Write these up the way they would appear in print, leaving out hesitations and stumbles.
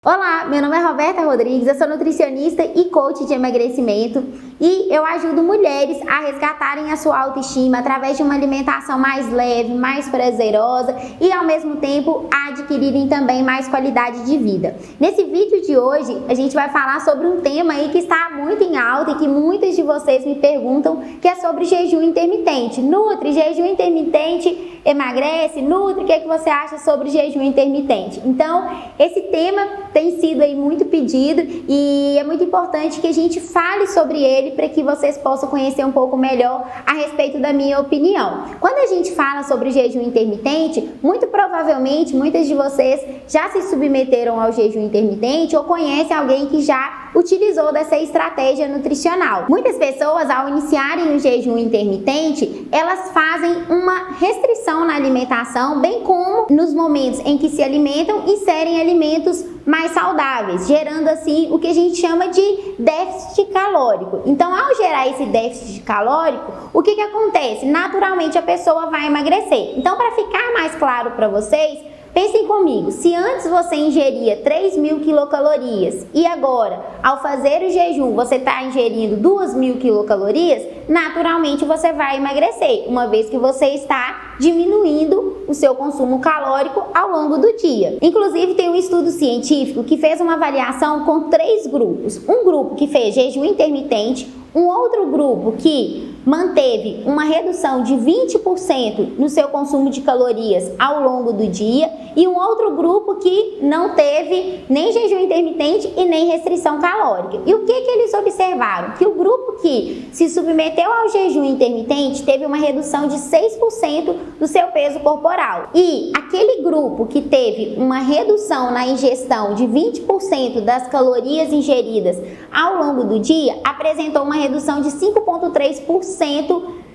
Olá, meu nome é Roberta Rodrigues, eu sou nutricionista e coach de emagrecimento e eu ajudo mulheres a resgatarem a sua autoestima através de uma alimentação mais leve, mais prazerosa e ao mesmo tempo a adquirirem também mais qualidade de vida. Nesse vídeo de hoje a gente vai falar sobre um tema aí que está muito em alta e que muitas de vocês me perguntam, que é sobre jejum intermitente. Nutri, jejum intermitente emagrece? Nutri, o que você acha sobre jejum intermitente? Então, esse tema tem sido aí muito pedido e é muito importante que a gente fale sobre ele para que vocês possam conhecer um pouco melhor a respeito da minha opinião. Quando a gente fala sobre jejum intermitente, muito provavelmente muitas de vocês já se submeteram ao jejum intermitente ou conhecem alguém que já utilizou dessa estratégia nutricional. Muitas pessoas, ao iniciarem o jejum intermitente, elas fazem uma restrição na alimentação, bem como nos momentos em que se alimentam, inserem alimentos mais saudáveis, gerando assim o que a gente chama de déficit calórico. Então, ao gerar esse déficit calórico, o que acontece? Naturalmente a pessoa vai emagrecer. Então, para ficar mais claro para vocês, pensem comigo, se antes você ingeria 3.000 quilocalorias e agora, ao fazer o jejum, você está ingerindo 2.000 quilocalorias, naturalmente você vai emagrecer, uma vez que você está diminuindo o seu consumo calórico ao longo do dia. Inclusive, tem um estudo científico que fez uma avaliação com 3 grupos. Um grupo que fez jejum intermitente, um outro grupo que manteve uma redução de 20% no seu consumo de calorias ao longo do dia e um outro grupo que não teve nem jejum intermitente e nem restrição calórica. E o que eles observaram? Que o grupo que se submeteu ao jejum intermitente teve uma redução de 6% do seu peso corporal. E aquele grupo que teve uma redução na ingestão de 20% das calorias ingeridas ao longo do dia apresentou uma redução de 5,3%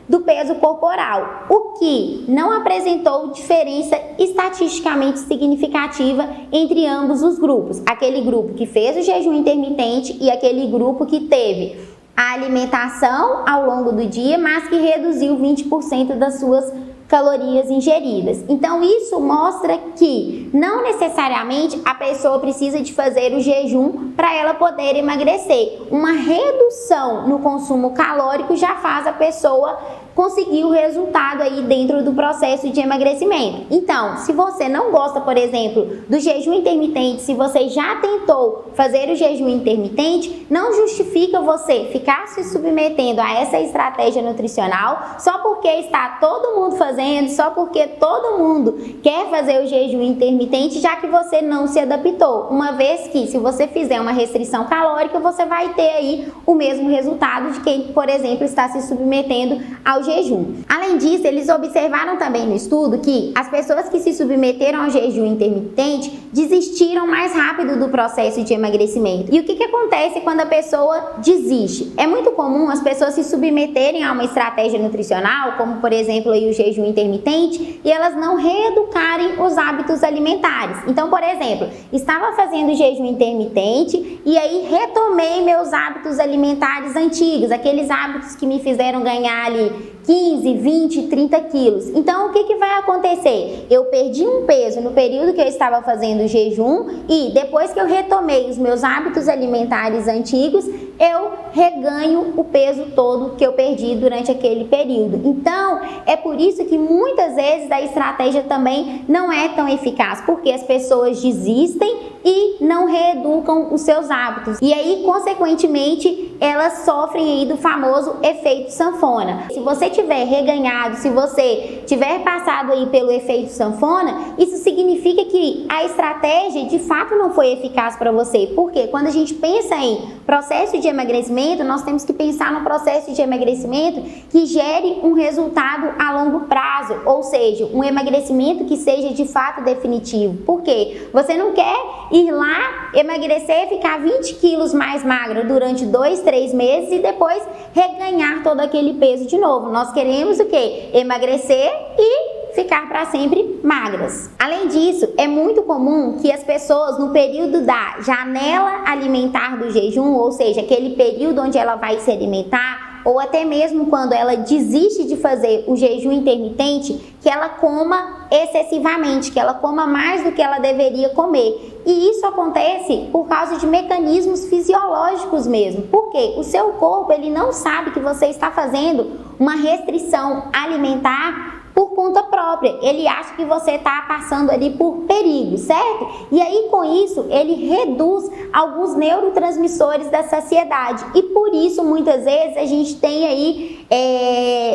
do peso corporal, o que não apresentou diferença estatisticamente significativa entre ambos os grupos. Aquele grupo que fez o jejum intermitente e aquele grupo que teve a alimentação ao longo do dia, mas que reduziu 20% das suas calorias ingeridas. Então isso mostra que não necessariamente a pessoa precisa de fazer o jejum para ela poder emagrecer. Uma redução no consumo calórico já faz a pessoa conseguir o resultado aí dentro do processo de emagrecimento. Então, se você não gosta, por exemplo, do jejum intermitente, se você já tentou fazer o jejum intermitente, não justifica você ficar se submetendo a essa estratégia nutricional só porque está todo mundo fazendo, só porque todo mundo quer fazer o jejum intermitente, já que você não se adaptou. Uma vez que, se você fizer uma restrição calórica, você vai ter aí o mesmo resultado de quem, por exemplo, está se submetendo ao jejum. Além disso, eles observaram também no estudo que as pessoas que se submeteram ao jejum intermitente desistiram mais rápido do processo de emagrecimento. E o que acontece quando a pessoa desiste? É muito comum as pessoas se submeterem a uma estratégia nutricional, como por exemplo aí o jejum intermitente, e elas não reeducarem os hábitos alimentares. Então, por exemplo, estava fazendo jejum intermitente e aí retomei meus hábitos alimentares antigos, aqueles hábitos que me fizeram ganhar ali 15, 20, 30 quilos. Então, o que vai acontecer? Eu perdi um peso no período que eu estava fazendo o jejum e depois que eu retomei os meus hábitos alimentares antigos, eu reganho o peso todo que eu perdi durante aquele período. Então, é por isso que muitas vezes a estratégia também não é tão eficaz, porque as pessoas desistem e não reeducam os seus hábitos. E aí, consequentemente, elas sofrem aí do famoso efeito sanfona. Se você tiver reganhado, se você tiver passado aí pelo efeito sanfona, isso significa que a estratégia de fato não foi eficaz para você. Porque quando a gente pensa em processo de emagrecimento, nós temos que pensar no processo de emagrecimento que gere um resultado a longo prazo, ou seja, um emagrecimento que seja de fato definitivo. Por quê? Você não quer ir lá, emagrecer, ficar 20 quilos mais magra durante 2, 3 meses e depois reganhar todo aquele peso de novo. Nós queremos o quê? Emagrecer e ficar para sempre magras. Além disso, é muito comum que as pessoas no período da janela alimentar do jejum, ou seja, aquele período onde ela vai se alimentar, ou até mesmo quando ela desiste de fazer o jejum intermitente, que ela coma excessivamente, que ela coma mais do que ela deveria comer. E isso acontece por causa de mecanismos fisiológicos mesmo. Por quê? O seu corpo, ele não sabe que você está fazendo uma restrição alimentar por conta própria. Ele acha que você está passando ali por perigo, certo? E aí, com isso, ele reduz alguns neurotransmissores da saciedade. E por isso, muitas vezes, a gente tem aí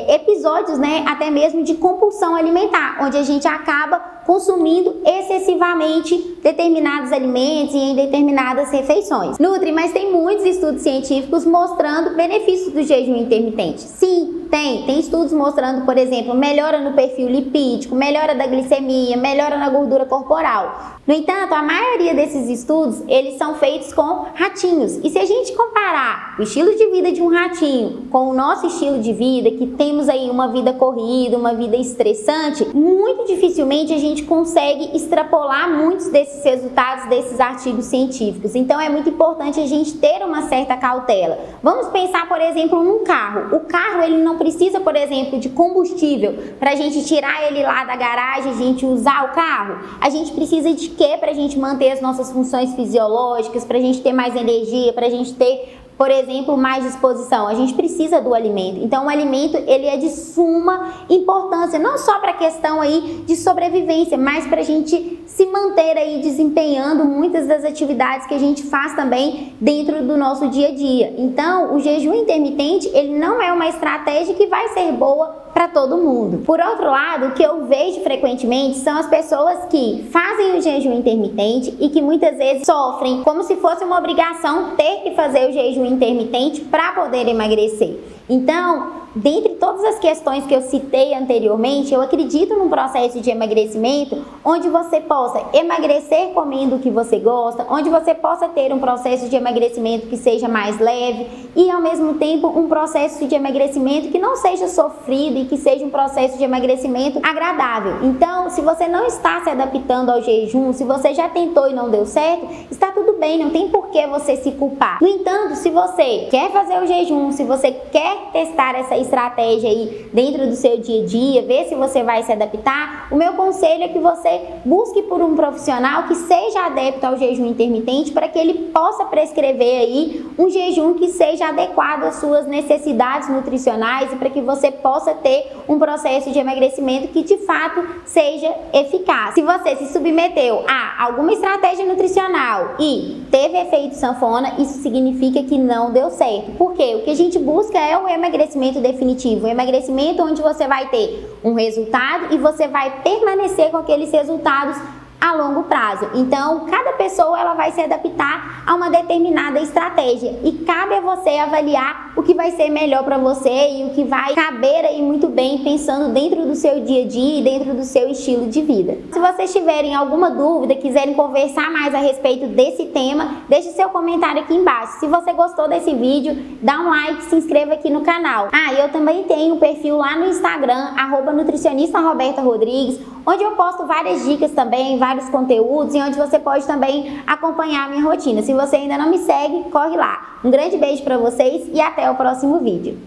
episódios, né, até mesmo de compulsão alimentar, onde a gente acaba consumindo excessivamente determinados alimentos e em determinadas refeições. Nutri, mas tem muitos estudos científicos mostrando benefícios do jejum intermitente. Sim, tem estudos mostrando, por exemplo, melhora no perfil lipídico, melhora da glicemia, melhora na gordura corporal. No entanto, a maioria desses estudos, eles são feitos com ratinhos. E se a gente comparar o estilo de vida de um ratinho com o nosso estilo de vida, que temos aí uma vida corrida, uma vida estressante, muito dificilmente a gente consegue extrapolar muitos desses resultados desses artigos científicos. Então é muito importante a gente ter uma certa cautela. Vamos pensar, por exemplo, num carro. O carro, ele não precisa, por exemplo, de combustível para a gente tirar ele lá da garagem, a gente usar o carro. A gente precisa de quê para a gente manter as nossas funções fisiológicas, para a gente ter mais energia, para a gente ter, por exemplo, mais disposição? A gente precisa do alimento. Então, o alimento, ele é de suma importância, não só para a questão aí de sobrevivência, mas para a gente se manter aí desempenhando muitas das atividades que a gente faz também dentro do nosso dia a dia. Então, o jejum intermitente, ele não é uma estratégia que vai ser boa para todo mundo. Por outro lado, o que eu vejo frequentemente são as pessoas que fazem o jejum intermitente e que muitas vezes sofrem como se fosse uma obrigação ter que fazer o jejum intermitente para poder emagrecer. Então, dentre todas as questões que eu citei anteriormente, eu acredito num processo de emagrecimento onde você possa emagrecer comendo o que você gosta, onde você possa ter um processo de emagrecimento que seja mais leve e, ao mesmo tempo, um processo de emagrecimento que não seja sofrido e que seja um processo de emagrecimento agradável. Então, se você não está se adaptando ao jejum, se você já tentou e não deu certo, está tudo bem, não tem por que você se culpar. No entanto, se você quer fazer o jejum, se você quer testar essa estratégia aí dentro do seu dia a dia, ver se você vai se adaptar, o meu conselho é que você busque por um profissional que seja adepto ao jejum intermitente para que ele possa prescrever aí um jejum que seja adequado às suas necessidades nutricionais e para que você possa ter um processo de emagrecimento que de fato seja eficaz. Se você se submeteu a alguma estratégia nutricional e teve efeito sanfona, isso significa que não deu certo. Porque o que a gente busca é o emagrecimento definitivo, o emagrecimento onde você vai ter um resultado e você vai permanecer com aqueles resultados a longo prazo. Então, cada pessoa ela vai se adaptar a uma determinada estratégia e cabe a você avaliar o que vai ser melhor para você e o que vai caber aí muito bem pensando dentro do seu dia a dia e dentro do seu estilo de vida. Se vocês tiverem alguma dúvida, quiserem conversar mais a respeito desse tema, deixe seu comentário aqui embaixo. Se você gostou desse vídeo, dá um like, se inscreva aqui no canal. Eu também tenho um perfil lá no Instagram, @nutricionista_Roberta_Rodrigues, onde eu posto várias dicas também, vários conteúdos e onde você pode também acompanhar a minha rotina. Se você ainda não me segue, corre lá. Um grande beijo para vocês e até o próximo vídeo.